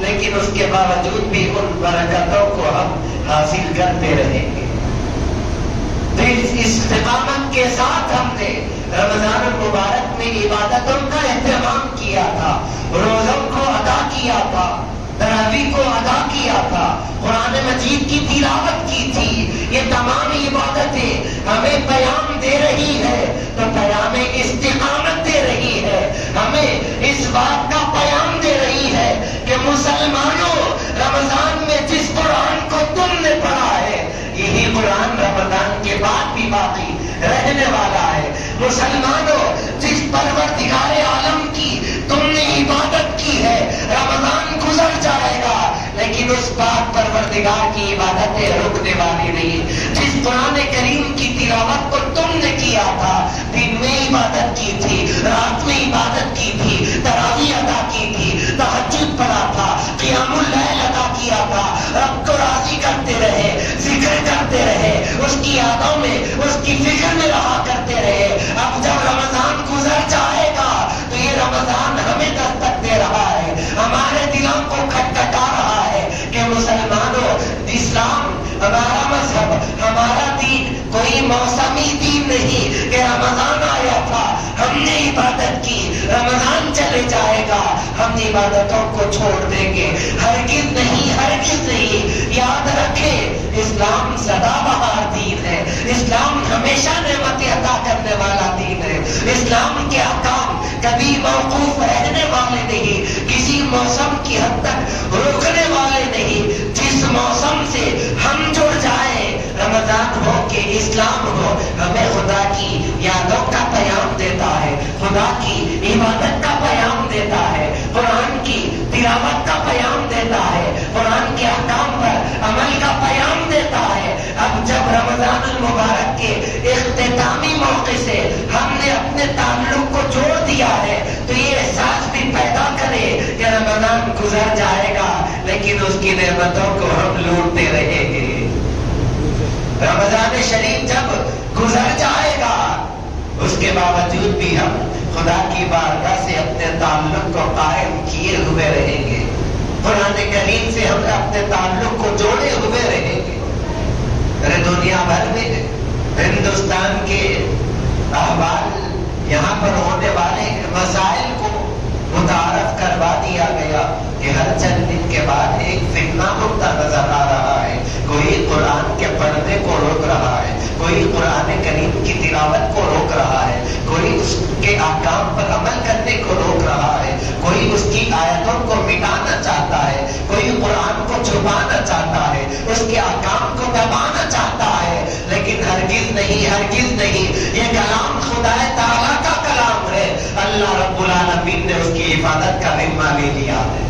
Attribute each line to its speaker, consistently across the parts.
Speaker 1: لیکن اس کے باوجود بھی ان برکتوں کو ہم حاصل کرتے رہیں گے۔ اس استقامت کے ساتھ ہم نے رمضان المبارک میں عبادتوں کا اہتمام کیا تھا، روزوں کو ادا کیا تھا، تراویح کو ادا کیا تھا، قرآن مجید کی تلاوت کی تھی۔ یہ تمام عبادتیں ہمیں پیام دے رہی ہے، تو پیام استقامت دے رہی ہے، ہمیں اس بات کا پیام دے رہی ہے کہ مسلمانوں، رمضان میں جس قرآن کو تم نے پڑھا ہے یہی قرآن رمضان کے بعد بھی باقی رہنے والا ہے۔ مسلمانوں، جس پروردگار عالم کی تم نے عبادت کی ہے، رمضان گزر جائے گا لیکن اس بات پروردگار کی عبادتیں رکنے والی نہیں۔ جس قرآن کریم کی تلاوت کو تم نے کیا تھا، دن میں عبادت کی تھی، رات میں عبادت کی تھی، تراویح ادا کی تھی، تہجد پڑھا تھا، قیام اللیل ادا کیا تھا، رب کو راضی کرتے رہے، ذکر کرتے رہے، اس کی یادوں میں، اس کی فکر میں رہا کرتے رہے۔ اب جب رمضان گزر جائے گا تو یہ رمضان ہمیں دستک دے رہا ہے، ہمارے دلوں کو کھٹکھٹا رہا ہے کہ مسلمانوں، اسلام ہمارا مذہب، ہمارا دین کوئی موسمی دین نہیں کہ رمضان آیا تھا ہم نے عبادت کی، رمضان چلے جائے گا ہم عبادتوں کو چھوڑ دیں گے۔ ہرگز نہیں، ہرگز نہیں۔ یاد رکھیں، اسلام سدا بہار دین ہے، اسلام ہمیشہ نعمتیں عطا کرنے والا دین ہے۔ اسلام کے احکام کبھی موقوف رہنے والے نہیں، کسی موسم کی حد تک روکنے والے نہیں۔ جس موسم سے ہم جڑ جائیں، رمضان ہو کہ اسلام ہو، ہمیں خدا کی یادوں کا پیام دیتا ہے، خدا کی عبادت کا پیام دیتا ہے، قرآن کی تلاوت کا پیام دیتا ہے، قرآن کے احکام پر عمل کا پیام دیتا ہے۔ اب جب رمضان المبارک کے اختتامی موقع سے ہم نے اپنے تعلق کو جوڑ دیا ہے تو یہ احساس بھی پیدا کرے کہ رمضان گزر جائے گا لیکن اس کی نعمتوں کو ہم لوٹتے رہیں گے۔ رمضان شریف جب گزر جائے گا اس کے باوجود بھی ہم خدا کی بارگاہ سے اپنے تعلق کو قائم کیے ہوئے رہیں گے، قرآن کریم سے ہم اپنے تعلق کو جوڑے ہوئے رہیں گے۔ دنیا بھر میں ہندوستان کے احوال، یہاں پر ہونے والے مسائل کو متعارف کروا دیا گیا کہ ہر چند دن کے بعد ایک فتنہ اٹھتا نظر آ رہا ہے۔ کوئی قرآن کے پڑھنے کو روک رہا ہے، کوئی قرآن کریم کی تلاوت کو روک رہا ہے، کوئی اس کے احکام پر عمل کرنے کو روک رہا ہے، کوئی اس کی آیتوں کو مٹانا چاہتا ہے، کوئی قرآن کو چھپانا چاہتا ہے، اس کے احکام کو دبانا چاہتا ہے۔ لیکن ہرگز نہیں، ہرگز نہیں، یہ کلام خدا تعالیٰ کا کلام ہے، اللہ رب العالمین نے اس کی حفاظت کا ذمہ لے لیا ہے۔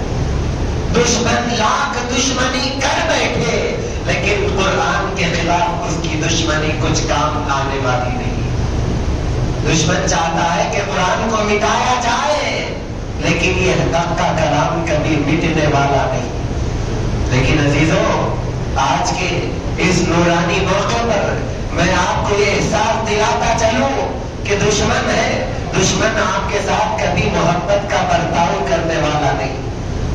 Speaker 1: دشمن لاکھ دشمنی کر بیٹھے لیکن قرآن کے خلاف اس کی دشمنی کچھ کام آنے والی نہیں۔ دشمن چاہتا ہے کہ قرآن کو مٹایا جائے لیکن یہ حق کا کلام کبھی مٹنے والا نہیں۔ لیکن عزیزوں، آج کے اس نورانی موقع پر میں آپ کو یہ احساس دلاتا چلوں کہ دشمن ہے، دشمن آپ کے ساتھ کبھی محبت کا برتاؤ کرنے والا نہیں۔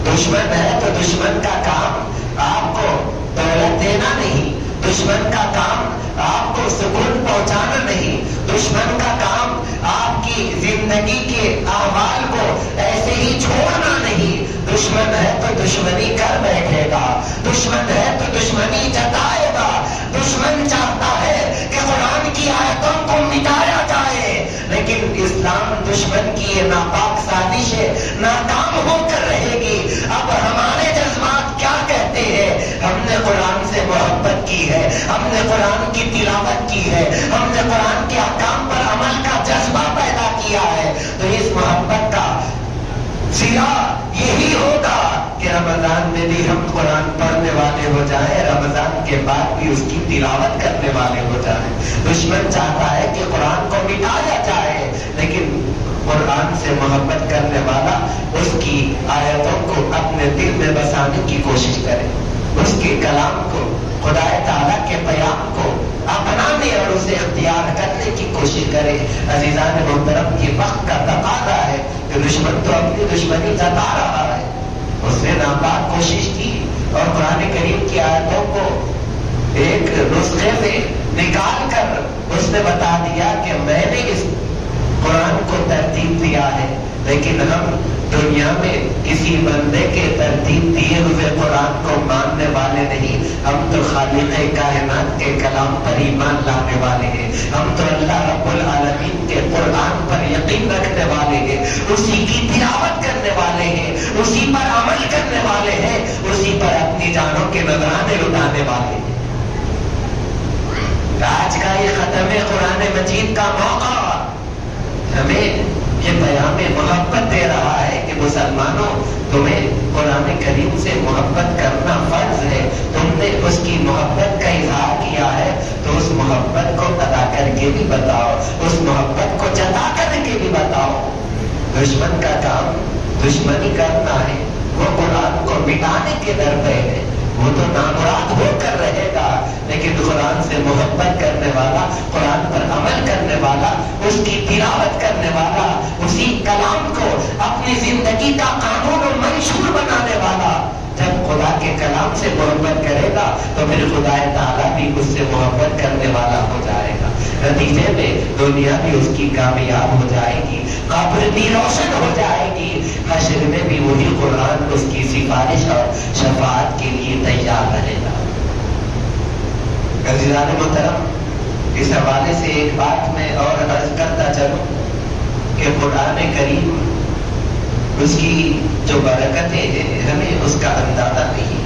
Speaker 1: دشمن ہے تو دشمن کا کام آپ کو دولت دینا نہیں، دشمن کا کام آپ کو سکون پہنچانا نہیں، دشمن کا کام آپ کی زندگی کے احوال کو ایسے ہی چھوڑنا نہیں۔ دشمن ہے تو دشمنی کر بیٹھے گا، دشمن ہے تو دشمنی جتائے گا۔ دشمن چاہتا ہے کہ قرآن کی آیتوں کو مٹایا جائے لیکن اسلام دشمن کی یہ ناپاک سازش ہے، ناکام ہو کر رہے گی۔ اب ہمارے جذبات کیا کہتے ہیں؟ ہم نے قرآن سے محبت کی ہے، ہم نے قرآن کی تلاوت کی ہے، ہم نے قرآن کے احکام پر عمل کا جذبہ پیدا کیا ہے، تو اس محبت کا صلہ یہی ہوگا کہ رمضان میں بھی ہم قرآن پڑھنے والے ہو جائیں، رمضان کے بعد بھی اس کی تلاوت کرنے والے ہو جائیں۔ دشمن چاہتا ہے کہ قرآن کو مٹایا جائے لیکن قرآن سے محبت کرنے والا اس کی آیتوں کو اپنے دل میں بسانے کی کوشش کرے، اس کے کلام کو، خدا تعالیٰ کے پیام کو اپنانے اور اسے اختیار کرنے کی کوشش کرے۔ عزیزان محترم، یہ وقت کا تقاضا ہے کہ دشمن تو اپنی دشمنی جتا رہا ہے اس نے ناپاک کوشش کی اور قرآن کریم کی آیتوں کو ایک نسخے میں نکال کر اس نے بتا دیا کہ میں نے اس قرآن کو ترتیب دیا ہے، لیکن ہم دنیا میں کسی بندے کے ترتیب دیے ہوئے قرآن کو ماننے والے نہیں، ہم تو خالق کائنات کے کلام پر ایمان لانے والے ہیں، ہم تو اللہ رب العالمین کے قرآن پر یقین رکھنے والے ہیں، اسی کی تلاوت کرنے والے ہیں، اسی پر عمل کرنے والے ہیں، اسی پر اپنی جانوں کے نذرانے لٹانے والے ہیں۔ آج کا یہ ختم قرآن مجید کا موقع ہمیں یہ پیام محبت دے رہا ہے کہ مسلمانوں، تمہیں قرآن کریم سے محبت کرنا فرض ہے، تم نے اس کی محبت کا اظہار کیا ہے تو اس محبت کو ادا کر کے بھی بتاؤ، اس محبت کو جتا کر کے بھی بتاؤ۔ دشمن کا کام دشمنی کرنا ہے، وہ قرآن کو مٹانے کے در پہ ہے، وہ تو نامراد ہو کر رہے گا، لیکن قرآن سے محبت کرنے والا، قرآن پر عمل کرنے والا، اس کی تلاوت کرنے والا، اسی کلام کو اپنی زندگی کا قانون و منشور بنانے والا جب خدا کے کلام سے محبت کرے گا تو پھر خدا تعالیٰ بھی اس سے محبت کرنے والا ہو جائے گا۔ نتیجے میں دنیا بھی اس کی کامیاب ہو جائے گی، قبر بھی روشن ہو جائے گی، حشر میں بھی وہی قرآن اس کی سفارش اور شفاعت کے لیے تیار رہے گا۔ عزیزان محترم، اس حوالے سے ایک بات میں اور عرض کرتا چلوں کہ قرآن کریم، اس کی جو برکتیں ہیں ہمیں اس کا اندازہ نہیں۔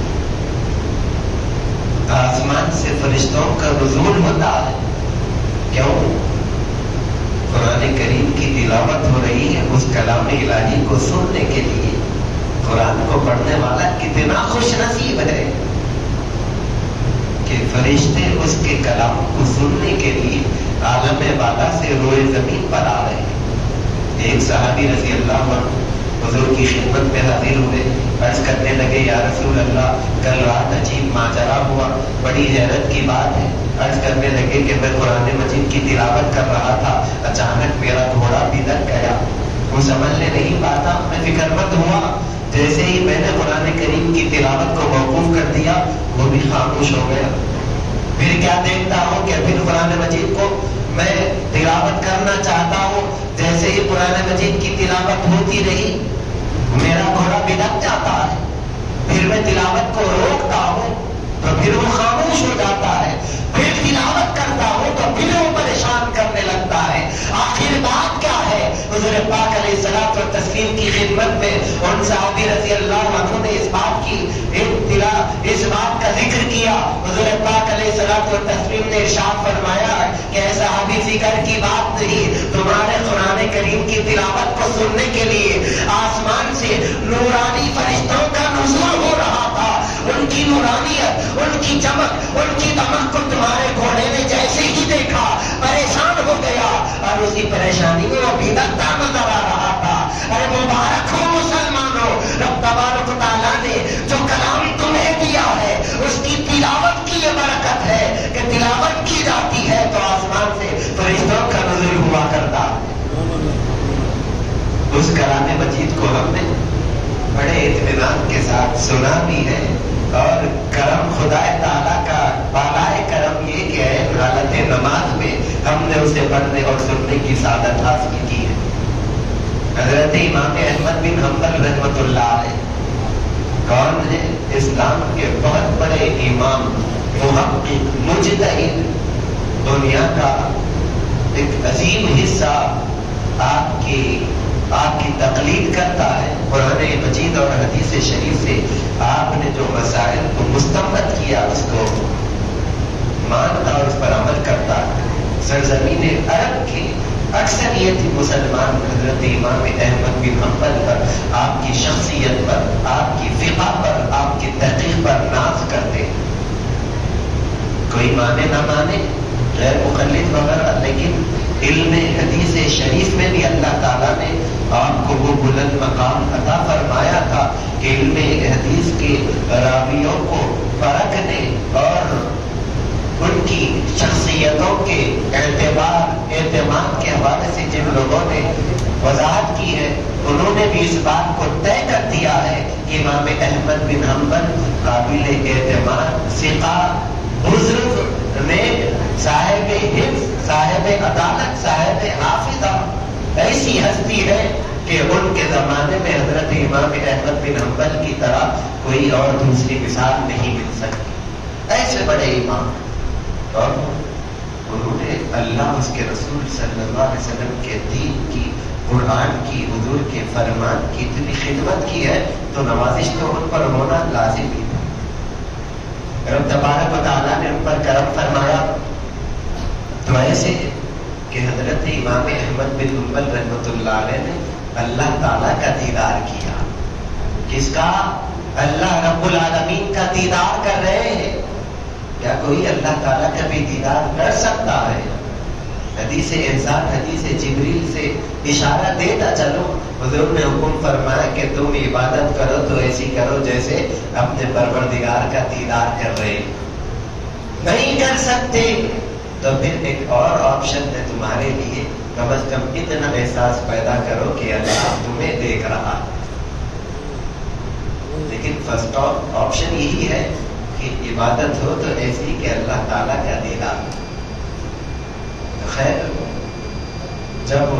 Speaker 1: آسمان سے فرشتوں کا نزول ہوتا ہے، کیوں؟ قرآن کریم کی تلاوت ہو رہی ہے، اس کلام الہی کو سننے کے لیے۔ قرآن کو پڑھنے والا کتنا خوش نصیب ہے کہ فرشتے اس کے کلام کو سننے کے لیے عالم بالا سے روئے زمین پر آ رہے ہیں۔ ایک صحابی رضی اللہ عنہ حضور کی خدمت میں حاضر ہوئے، عرض کرنے لگے یا رسول اللہ، کل رات عجیب ماجرا ہوا، بڑی حیرت کی بات ہے۔ عرض کرنے لگے کہ میں قرآن مجید کی تلاوت کر رہا تھا، اچانک میرا گھوڑا بلک گیا، وہ سمجھنے نہیں پاتا، میں فکر مند ہوا، جیسے ہی میں نے قرآن کریم کی تلاوت کو موقوف کر دیا وہ بھی خاموش ہو گیا۔ پھر کیا دیکھتا ہوں کہ پھر قرآن مجید کو میں تلاوت کرنا چاہتا ہوں، جیسے ہی قرآن مجید کی تلاوت ہوتی رہی میرا گھوڑا بلک جاتا ہے، پھر میں تلاوت کو روکتا ہوں تو پھر وہ خاموش ہو جاتا ہے، پھر تلاوت کرتا ہوں تو پھر وہ پریشان کرنے لگتا ہے۔ آخر بات کیا ہے؟ حضور پاک علیہ الصلوۃ والتسلیم کی خدمت میں ان صحابی رضی اللہ عنہ نے اس بات کا ذکر کیا۔ حضور پاک علیہ الصلوۃ والتسلیم نے ارشاد فرمایا کہ اے صحابی، فکر کی بات نہیں، تمہارے قرآن کریم کی تلاوت کو سننے کے لیے آسمان سے نورانی فرشتوں کا نزول ہو رہا تھا، ان کی نورانیت، ان کی چمک، ان کی دمک کو تمہارے گھوڑے نے جیسے ہی دیکھا پریشان ہو گیا، اور اسی پریشانی میں وہ بھٹکتا نظر آ رہا تھا۔ ارے مبارک ہو مسلمانوں، رب تبارک و تعالیٰ نے جو کلام تمہیں دیا ہے اس کی تلاوت کی یہ برکت ہے کہ تلاوت کی جاتی ہے تو آسمان سے فرشتوں کا نزول ہوا کرتا۔ اس کلام مجید کو ہم نے بڑے اطمینان کے ساتھ سنا بھی ہے، اور کرم خدا تعالیٰ کا بالائے کرم یہ کہ حالت نماز میں ہم نے اسے پڑھنے اور سننے کی سعادت حاصل کی ہے۔ حضرت امام احمد بن حنبل رحمۃ اللہ علیہ کون ہے؟ اسلام کے بہت بڑے امام، محقق، مجتہد، دنیا کا ایک عظیم حصہ آپ کی تقلید کرتا ہے۔ قرآن مجید اور حدیث شریف سے آپ نے جو مسائل کو مستمد کیا اس کو مانتا اور اس پر عمل کرتا ہے۔ سرزمین عرب کی اکثریت مسلمان حضرت امام احمد بن حنبل پر، آپ کی شخصیت پر، آپ کی فقہ پر، آپ کی تحقیق پر ناز کرتے ہیں۔ کوئی مانے نہ مانے، غیر مقلد وغیرہ، لیکن علم حدیث شریف میں بھی اللہ تعالیٰ نے آپ کو وہ بلند مقام عطا فرمایا تھا کہ علم حدیث کے راویوں کو پرکھنے اور ان کی شخصیتوں کے اعتبار اعتماد کے حوالے سے جن لوگوں نے وضاحت کی ہے. انہوں نے بھی اس بات کو طے کر دیا ہے کہ امام احمد بن حنبل قابل اعتماد ثقہ بزرگ نیک صاحب حفظ صاحب عدالت صاحب حافظہ ایسی ہستی ہے کہ ان کے زمانے میں حضرت امام احمد بن حنبل کی طرح کوئی اور دوسری مثال نہیں مل سکتی. ایسے بڑے امام اور انہوں نے اللہ اس کے رسول صلی اللہ علیہ وسلم کے دین کی قرآن کی حضور کے فرمان کی اتنی خدمت کی ہے تو نوازش تو ان پر ہونا لازم ہی تھا. رب تبارک و تعالیٰ نے ان پر کرم فرمایا تو ایسے کہ حضرت امام احمد بن حنبل رحمۃ اللہ علیہ نے اللہ تعالیٰ کا دیدار کیا. کس کا؟ اللہ رب العالمین کا دیدار کر رہے ہیں. کیا کوئی اللہ تعالیٰ کا بھی دیدار کر سکتا ہے؟ حدیث احسان حدیث جبریل سے اشارہ دیتا چلو حضور نے حکم فرمایا کہ تم عبادت کرو تو ایسی کرو جیسے اپنے پروردگار کا دیدار کر رہے. نہیں کر سکتے تو پھر ایک اور آپشن ہے تمہارے لیے. کم از کم اتنا احساس پیدا کرو کہ اللہ تمہیں دیکھ رہا. لیکن فرسٹ آپشن یہی ہے کہ عبادت ہو تو ایسی کہ اللہ تعالیٰ کا دیدار. خیر جب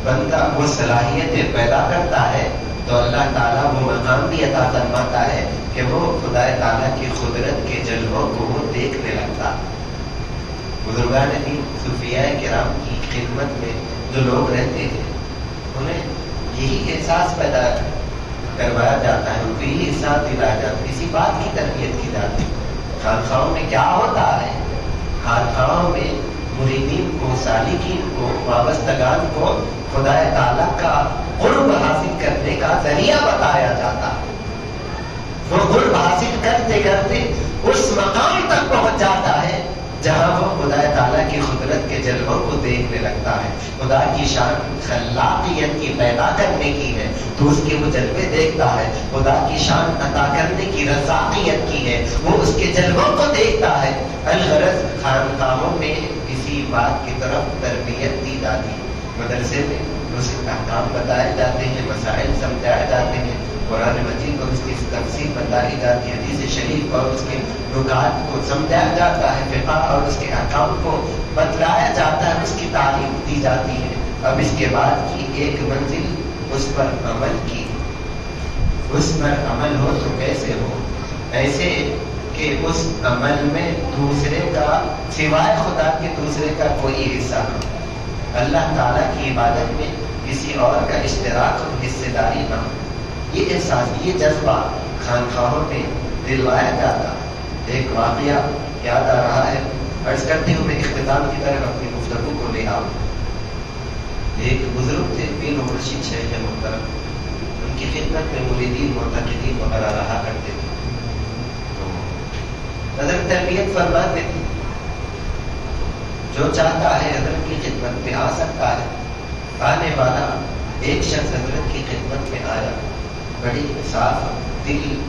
Speaker 1: بندہ وہ صلاحیتیں پیدا کرتا ہے تو اللہ تعالیٰ وہ مقام بھی عطا فرماتا ہے کہ وہ خدا تعالیٰ کی قدرت کے جلووں کو وہ دیکھنے لگتا. بزرگان دین صوفیاء کرام کی خدمت میں جو لوگ رہتے ہیں انہیں یہی احساس پیدا کروایا جاتا ہے, ان کو یہی احساس دلایا جاتا ہے, اسی بات کی تربیت کی جاتی ہے. خانقاہوں میں کیا ہوتا ہے؟ خانقاہوں میں مریدین کو, سالکین کو, وابستگان کو خدا تعالیٰ کا قرب حاصل کرنے کا ذریعہ بتایا جاتا ہے. وہ قرب حاصل کرتے کرتے اس مقام تک پہنچ جاتا ہے جہاں وہ خدا تعالیٰ کی قدرت کے جلووں کو دیکھنے لگتا ہے. خدا کی شان خلاقیت کی پیدا کرنے کی ہے تو اس کے وہ جلوے دیکھتا ہے. خدا کی شان عطا کرنے کی رزاقیت کی ہے, وہ اس کے جلووں کو دیکھتا ہے. الغرض خانقاہوں میں اسی بات کی طرف تربیت دی جاتی ہے. مدرسے میں اس کے احکام بتائے جاتے ہیں, مسائل سمجھائے جاتے ہیں, قرآن مجید اور اس کی تفسیر بتائی جاتی ہے, حدیث شریف اور اس کے نکات کو سمجھایا جاتا ہے, فقہ اور اس کے احکام کو بتلایا جاتا ہے, اس کی تعلیم دی جاتی ہے. اب اس کے بعد کی ایک منزل اس پر عمل کی. اس پر عمل ہو تو کیسے ہو؟ ایسے کہ اس عمل میں دوسرے کا سوائے خدا کے دوسرے کا کوئی حصہ نہ ہو. اللہ تعالیٰ کی عبادت میں کسی اور کا اشتراک اور حصے داری نہ ہو. یہ احساس, یہ جذبہ خانقاہوں میں دلوایا جاتا. ایک واقعہ یاد آ رہا ہے, عرض کرتے ہوئے میں اختتام کی طرف اپنی گفتگو کو لے آؤں. ایک بزرگ تھے پیر مرشد شیخ محترم, ان کی خدمت میں مریدین معتقدین وغیرہ رہا کرتے تھے. تو حضرت تربیت فرماتے تھے جو چاہتا ہے حضرت کی خدمت میں آ سکتا ہے. آنے والا ایک شخص حضرت کی خدمت میں آیا, بڑی صاف دل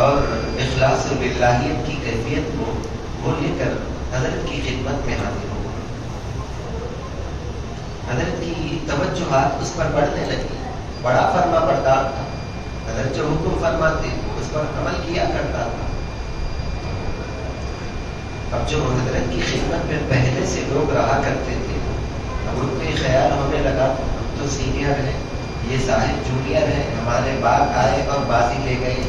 Speaker 1: اور اخلاص و للہیت کی کیفیت کو وہ لے کر حضرت کی خدمت میں حاضر ہوا. حضرت کی توجہات اس پر بڑھنے لگی. بڑا فرما بردار تھا, حضرت جو حکم فرماتے اس پر عمل کیا کرتا تھا. اب جو حضرت کی خدمت میں پہلے سے لوگ رہا کرتے تھے, اب ان کو خیال ہونے لگا ہم تو سینئر ہیں, یہ صاحب جونیئر ہیں, ہمارے بعد آئے اور بازی لے گئے.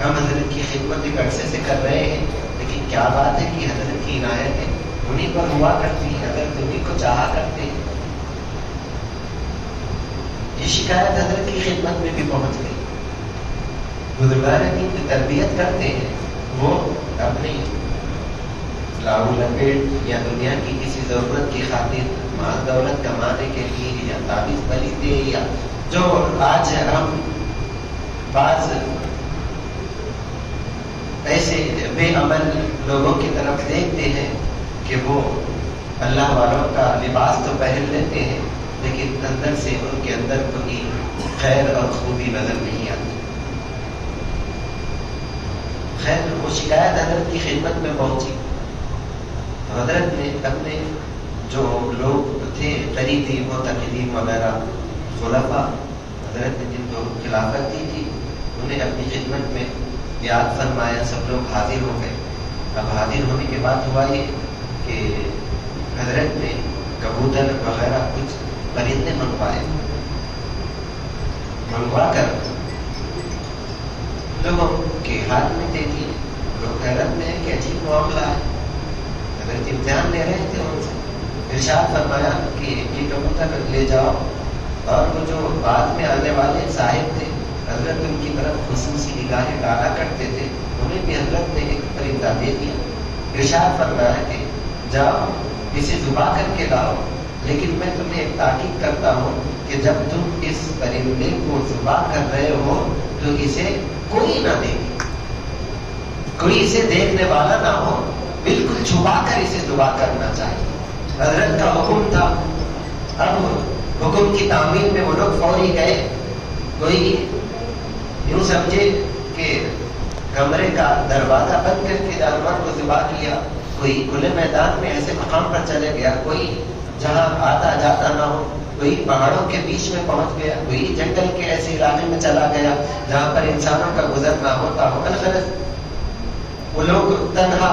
Speaker 1: ہم حضرت کی خدمت ایک عرصے سے کر رہے ہیں, لیکن کیا بات ہے کہ حضرت کی عنایتیں انہیں پر ہوا کرتی ہیں, حضرت انہیں کو چاہا کرتے ہیں. یہ شکایت حضرت کی خدمت میں بھی پہنچ گئی. بزرگان دین جو تربیت کرتے ہیں وہ اپنی لاؤ لپیٹ یا دنیا کی کسی ضرورت کی خاطر مال دولت کمانے کے لیے یا تعویذ پلیتے یا جو آج ہم بعض ایسے بے عمل لوگوں کی طرف دیکھتے ہیں کہ وہ اللہ والوں کا لباس تو پہن لیتے ہیں لیکن اندر سے ان کے اندر کوئی خیر اور خوبی نظر نہیں آتی. خیر وہ شکایت حضرت کی خدمت میں پہنچی. حضرت نے اپنے جو لوگ تھے قریبی معتقدین وغیرہ خلفاء حضرت نے جن کو خلافت دی تھی انہیں اپنی خدمت میں یاد فرمایا، سب لوگ حاضر ہو گئے۔ اب حاضر ہونے کے بعد ہوا یہ کہ حضرت نے کبوتر وغیرہ کچھ پرندے منگوائے، منگوا کر لوگوں کے ہاتھ میں دے دیے۔ لوگ حیرت میں کہ عجیب معاملہ ہے، حضرت امتحان لے رہے تھے ان سے۔ ارشاد فرمایا کہ یہ کبوتر لے جاؤ، اور وہ جو بعد میں آنے والے صاحب تھے حضرت ان کی طرف خصوصی نگاہیں ڈالا کرتے تھے، انہیں بھی حضرت نے ایک پرندہ دے دیا۔ ارشاد فرمایا کہ جاؤ اسے ذبح کر کے لاؤ، لیکن میں تمہیں ایک تاکید کرتا ہوں کہ جب تم اس پرندے کو ذبح کر رہے ہو تو اسے کوئی نہ دیکھے، کوئی اسے دیکھنے والا نہ ہو، بالکل چھپا کر اسے ذبح کرنا چاہیے۔ حضرت کا حکم تھا۔ اب حکم کی تعمیل میں وہ لوگ فوری گئے، کوئی یوں سمجھے کہ کمرے کا دروازہ بند کر کے جانور کو ذبح کیا، کوئی کھلے میدان میں ایسے مقام پر چلے گیا، کوئی جہاں آتا جاتا نہ ہو، کوئی پہاڑوں کے بیچ میں پہنچ گیا، کوئی جنگل کے ایسے علاقے میں چلا گیا جہاں پر انسانوں کا گزر نہ ہوتا ہو۔ الغرض وہ لوگ تنہا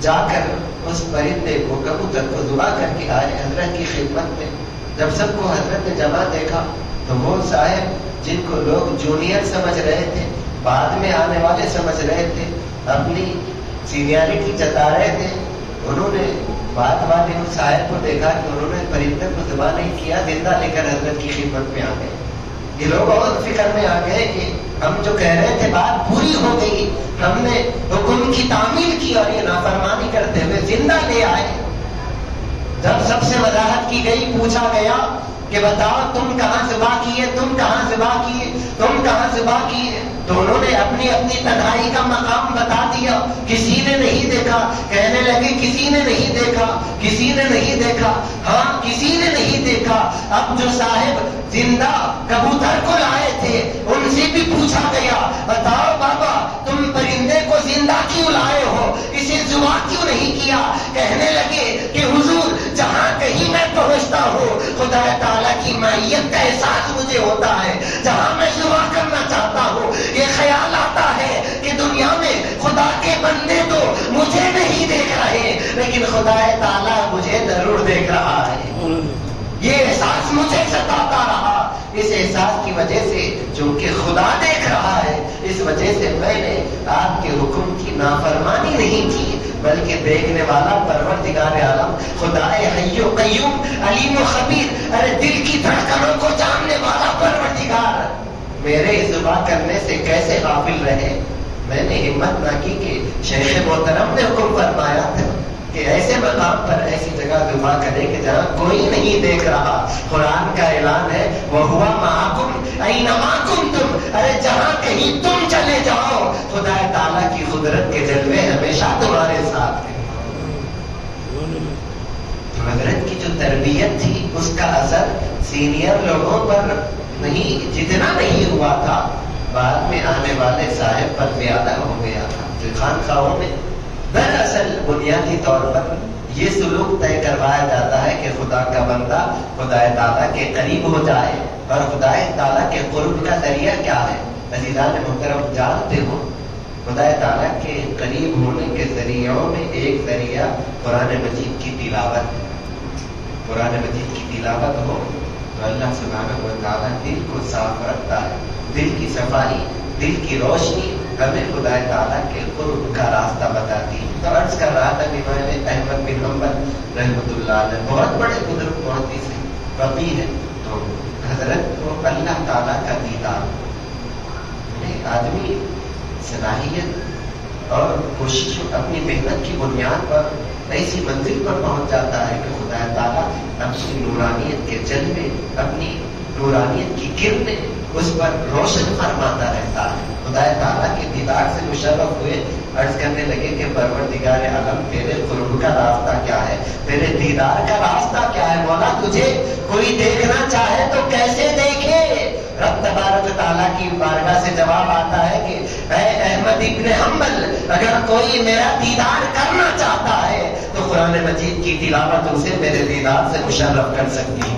Speaker 1: جا کر اس پرندے کو کبوتر کو ذبح کر کے آئے حضرت کی خدمت میں۔ جب سب کو حضرت نے جمع دیکھا تو وہ صاحب جن کو لوگ جونیئر سمجھ رہے تھے، بعد میں آنے والے سمجھ رہے تھے، اپنی سینئرٹی جتا رہے تھے، انہوں نے بعد والے ان صاحب کو دیکھا کہ انہوں نے پرندے کو ذبح نہیں کیا، زندہ لے کر حضرت کی خدمت میں آ گئے۔ یہ لوگ اور فکر میں آ گئے کہ ہم جو کہہ رہے تھے بات پوری ہو گئی، ہم نے حکم کی تعمیل کی اور یہ نافرمانی کرتے ہوئے زندہ لے آئے۔ جب سب سے وضاحت کی گئی، پوچھا گیا کہ بتاؤ تم کہاں ذبح کیے، تم کہاں ذبح کیے، تم کہاں ذبح کیے، تو انہوں نے اپنی اپنی تنہائی کا مقام بتا دیا۔ کسی نے نہیں دیکھا، کہنے لگے کسی نے نہیں دیکھا، کسی نے نہیں دیکھا، ہاں کسی نے نہیں دیکھا۔ اب جو صاحب زندہ کبوتر کو لائے تھے ان سے بھی پوچھا گیا، بتاؤ بابا تم پرندے کو زندہ کیوں لائے ہو، اسے ذبح کیوں نہیں کیا؟ کہنے لگے کہ حضور جہاں کہیں میں پہنچتا ہوں خدا تعالیٰ کی معیت کا احساس مجھے ہوتا ہے، جہاں میں ذبح کرنا چاہتا ہوں یہ خیال آتا ہے کہ دنیا میں خدا کے بندے تو مجھے نہیں دیکھ رہے لیکن خدا تعالیٰ مجھے ضرور دیکھ رہا ہے۔ یہ احساس مجھے ستاتا رہا، اس احساس کی وجہ سے چونکہ خدا دیکھ رہا ہے اس وجہ سے میں نے آپ کے حکم کی نافرمانی نہیں کی، بلکہ دیکھنے والا پروردگار عالم خدا حی و قیوم علیم و خبیر، ارے دل کی دھڑکنوں کو جاننے والا پروردگار میرے ذبح کرنے سے کیسے غافل رہے؟ میں نے ہمت نہ کی کہ شیخ محترم نے حکم فرمایا تھا کہ ایسے مقام پر ایسی جگہ ذبح کرے کہ جہاں کوئی نہیں دیکھ رہا۔ قرآن کا اعلان ہے وَهُوَ مَعَكُمْ أَيْنَمَا كُنْتُمْ، ارے جہاں کہیں تم چلے جاؤ خدا تعالیٰ کی قدرت کے جلوے ہمیشہ تمہارے ساتھ ہیں۔ حضرت کی جو تربیت تھی اس کا اثر سینئر لوگوں پر نہیں، جتنا نہیں ہوا تھا بعد میں آنے والے صاحب پر زیادہ ہو گیا تھا۔ جو خانقاہوں میں دراصل بنیادی طور پر یہ سلوک طے کروایا جاتا ہے کہ خدا کا بندہ خدا تعالیٰ کے قریب ہو جائے، اور خدا تعالیٰ کے قرب کا ذریعہ کیا ہے؟ عزیزان محترم جانتے ہو خدا تعالیٰ کے قریب ہونے کے ذریعوں میں ایک ذریعہ قرآن مجید کی تلاوت ہے۔ قرآن مجید کی تلاوت ہو تو اللہ سبحانہ و تعالیٰ دل کو صاف رکھتا ہے، دل کی صفائی، دل کی روشنی ہمیں خدا تعالیٰ کے قرب کا راستہ بتاتی ہے۔ تو عرض کر رہا تھا امام احمد بن حنبل رحمۃ اللہ علیہ بہت بڑے بزرگ محدث ہیں، فقیہ ہیں، تو حضرت کو اللہ تعالیٰ کا دیدار، آدمی صلاحیت اور کوشش اپنی محنت کی بنیاد پر ایسی منزل پر پہنچ جاتا ہے کہ خدا تعالیٰ اپنی نورانیت کے جلوے، اپنی نورانیت کی کرنیں اس پر روشن فرماتا رہتا ہے۔ خدا تعالیٰ کے دیدار سے مشرف ہوئے، عرض کرنے لگے کہ پروردگار عالم تیرے قرب کا راستہ کیا ہے، تیرے دیدار کا راستہ کیا ہے؟ مولا تجھے کوئی دیکھنا چاہے تو کیسے دیکھے؟ رب تبارک تعالیٰ کی بارگاہ سے جواب آتا ہے کہ اے احمد ابن حنبل اگر کوئی میرا دیدار کرنا چاہتا ہے تو قرآن مجید کی تلاوت اسے میرے دیدار سے مشرف کر سکتی ہے۔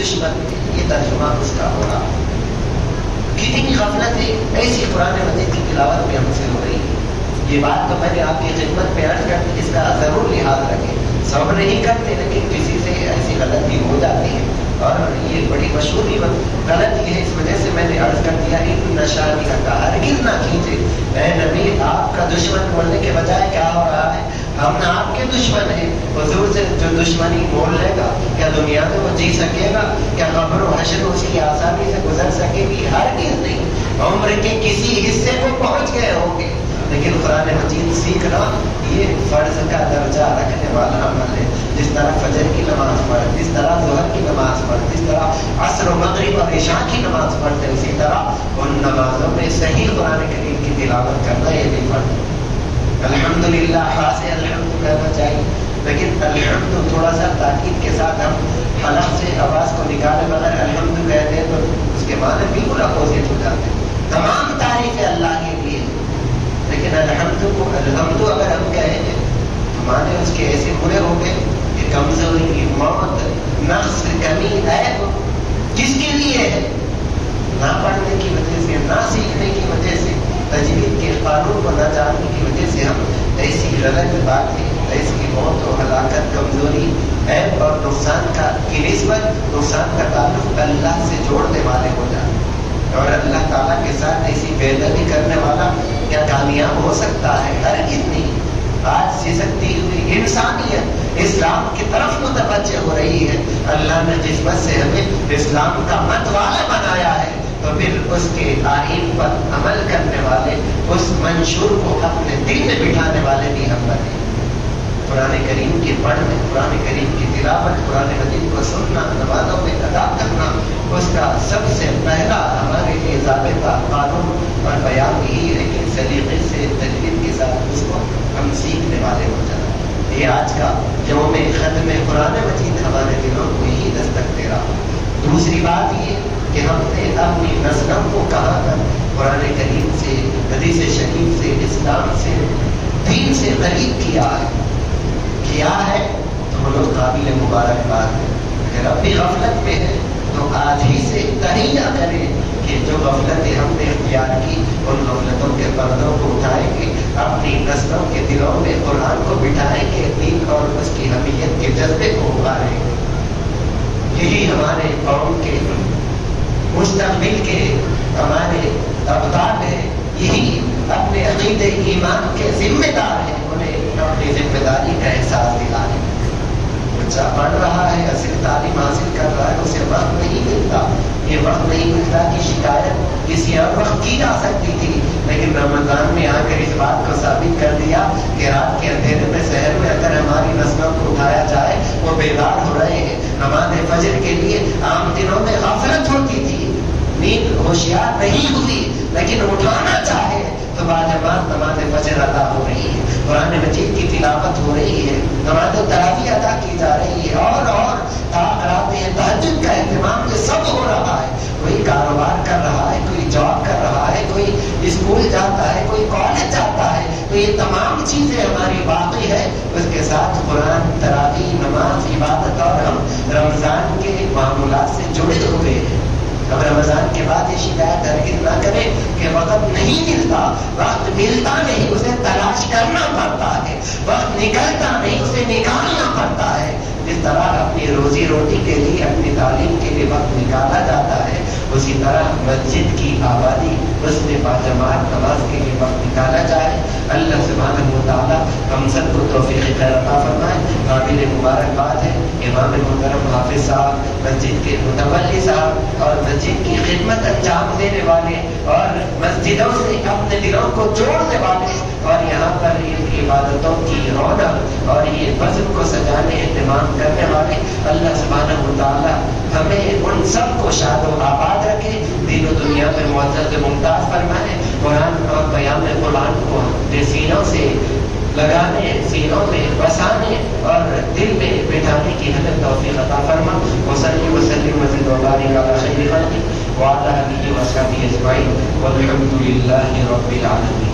Speaker 1: دشمن ہے، یہ ترجمہ اس کا ہو رہا ہے۔ کتنی غفلت ہے ایسی قرآن مجید کی تلاوت میں ہم سے ہو رہی ہے۔ یہ بات تو میں نے آپ کی خدمت میں عرض کر دی، اس کا ضرور لحاظ رکھیں۔ صبر نہیں کرتے لیکن کسی سے ایسی غلطی ہو جاتی ہے، اور یہ بڑی مشہور غلط یہ ہے، اس وجہ سے میں نے عرض کر دیا ان نشانی کا ہرگز نہ کیجیے۔ اے نبی، آپ کا دشمن بولنے کے بجائے کیا ہو رہا ہے؟ ہم نہ آپ کے دشمن ہیں۔ حضور سے جو دشمنی بول لے گا، کیا دنیا میں وہ جی سکے گا؟ کیا قبر و حشر اس کی آسانی سے گزر سکے گی؟ ہرگز نہیں۔ عمر کے کسی حصے کو پہنچ گئے ہوں گے، لیکن قرآن مجید سیکھنا یہ فرض کا درجہ رکھنے والا عمل ہے۔ جس طرح فجر کی نماز پڑھ، جس طرح ظہر کی نماز پڑھ، جس طرح عصر و مغرب اور عشاء کی نماز پڑھتے، اسی طرح ان نمازوں میں صحیح قرآن کریم کی تلاوت کرنا یہ بھی فرض ہے۔ الحمدللہ خاص الحمد کہنا چاہیے، لیکن الحمد تھوڑا سا تاکید کے ساتھ ہم حلق سے آواز کو نکالے بغیر الحمد کہتے ہیں تو اس کے معنی بالکل اپوزٹ ہو جاتے ہیں۔ تمام تعریفیں اللہ کے لیے، لیکن الحمد اگر ہم کہیں گے تو معنی اس کے ایسے برے ہو گئے کہ کمزوری، موت، نقص، کمی، عیب کس کے لیے ہے؟ نہ پڑھنے کی وجہ سے، نہ سیکھنے کی وجہ سے، تجوید کے قانون کو نہ جاننے کی وجہ سے ہم ایسی غلط باتیں، ایسی موت و ہلاکت، کمزوری، عیب اور نقصان کی نسبت، نقصان کا تعلق اللہ سے جوڑنے والے ہو جاتے ہیں، اور اللہ تعالیٰ کے ساتھ ایسی بے ادبی کرنے والا کیا کامیاب ہو سکتا ہے؟ ہرگز نہیں۔ آج سسکتی ہوئی انسانیت اسلام کی طرف متوجہ ہو رہی ہے۔ اللہ نے جس وجہ سے ہمیں اسلام کا مت والا بنایا ہے، تو پھر اس کے آئین پر عمل کرنے والے، اس منشور کو اپنے دل میں بٹھانے والے بھی ہم بنے۔ قرآن کریم کی پڑھنے، قرآن کریم کی تلاوت، قرآن مجید کو سننا، نمازوں میں ادا کرنا، اس کا سب سے پہلا ہمارے لیے ضابطہ، قانون اور بیان یہی ہے کہ سلیقے سے، تجوید کے ساتھ اس کو ہم سیکھنے والے ہو جائیں۔ یہ آج کا یوم ختم قرآن مجید ہمارے دلوں کو یہی دستک دے رہا۔ دوسری بات یہ کہ ہم نے اپنی نسلوں کو کہاں تک قرآن کریم سے، حدیث شریف سے، اسلام سے، دین سے قریب کیا ہے تو وہ لوگ قابل مبارکباد ہیں۔ اگر اب بھی غفلت میں ہے تو آج ہی سے تہیہ کریں کہ جو غفلتیں ہم نے اختیار کی، ان غفلتوں کے پردوں کو اٹھائیں گے، اپنی نسلوں کے دلوں میں قرآن کو بٹھائیں گے، دین اور اس کی حمیت کے جذبے کو ابھاریں گے۔ یہی ہمارے قوم کے مستقبل کے ہمارے ابطال ہیں، یہی اپنے عقیدے ایمان کے ذمہ دار ہیں۔ انہیں اپنی ذمہ داری کا احساس دلانے، بچہ پڑھ رہا ہے، اصل تعلیم حاصل کر رہا ہے، اسے وقت نہیں ملتا، یہ وقت نہیں ملتا کی شکایت کسی اور وقت کی جا سکتی تھی، لیکن رمضان میں آ کر اس بات کو ثابت کر دیا کہ رات کے اندھیرے میں شہر میں اگر ہماری نسلوں کو اٹھایا جائے وہ بیدار ہو رہے ہیں۔ نماز فجر کے لیے عام دنوں میں غفلت ہوتی تھی، نیند ہوشیار نہیں ہوئی، لیکن اٹھانا چاہے تو باجماعت نماز فجر ادا ہو رہی ہے، قرآن مجید کی تلاوت ہو رہی ہے، نماز تراویح ادا کی جا رہی ہے، اور رات تہجد کا اہتمام یہ سب ہو رہا ہے۔ کوئی کاروبار کر رہا ہے، کوئی جاب کر رہا ہے، کوئی اسکول جاتا ہے، کوئی کالج جاتا ہے، تو یہ تمام چیزیں ہماری باقی ہے۔ اس کے ساتھ قرآن، تراویح، نماز، عبادت، اور ہم رمضان کے معمولات سے جڑے ہوئے ہیں۔ اب رمضان کے بعد یہ شکایت ہرگز نہ کرے کہ وقت نہیں ملتا، وقت ملتا نہیں، اسے تلاش کرنا پڑتا ہے، وقت نکلتا نہیں، اسے نکالنا پڑتا ہے۔ جس طرح اپنی روزی روٹی کے لیے، اپنی تعلیم کے لیے وقت نکالا جاتا ہے، اسی طرح مسجد کی آبادی، اس میں باجماعت نماز کے لیے وقت نکالا جائے۔ اللہ سبحانہ و تعالی ہم سب کو توفیق خیر عطا فرمائے۔ قابل مبارکباد ہے امام محترم حافظ صاحب، مسجد کے متولی صاحب، اور مسجد کی خدمت انجام دینے والے، اور مسجدوں سے اپنے دلوں کو جوڑنے والے، اور یہاں پر ان عبادتوں کی رونق اور یہ بزم کو سجانے، اہتمام کرنے والے۔ اللہ سبحانہ و تعالی ہمیں ان سب کو شاد و آباد رکھے، دین و دنیا میں معزز و ممتاز فرمائے۔ قرآن اور بیان قرآن کو اپنے سینوں سے لگانے، سینوں میں بسانے اور دل میں بٹھانے کی ہمیں توفیق عطا فرما۔ وصلی وسلم وزد و بارک علی خیر خلقہ وعلی آلہ وصحبہ اجمعین والحمد للہ رب العالمین۔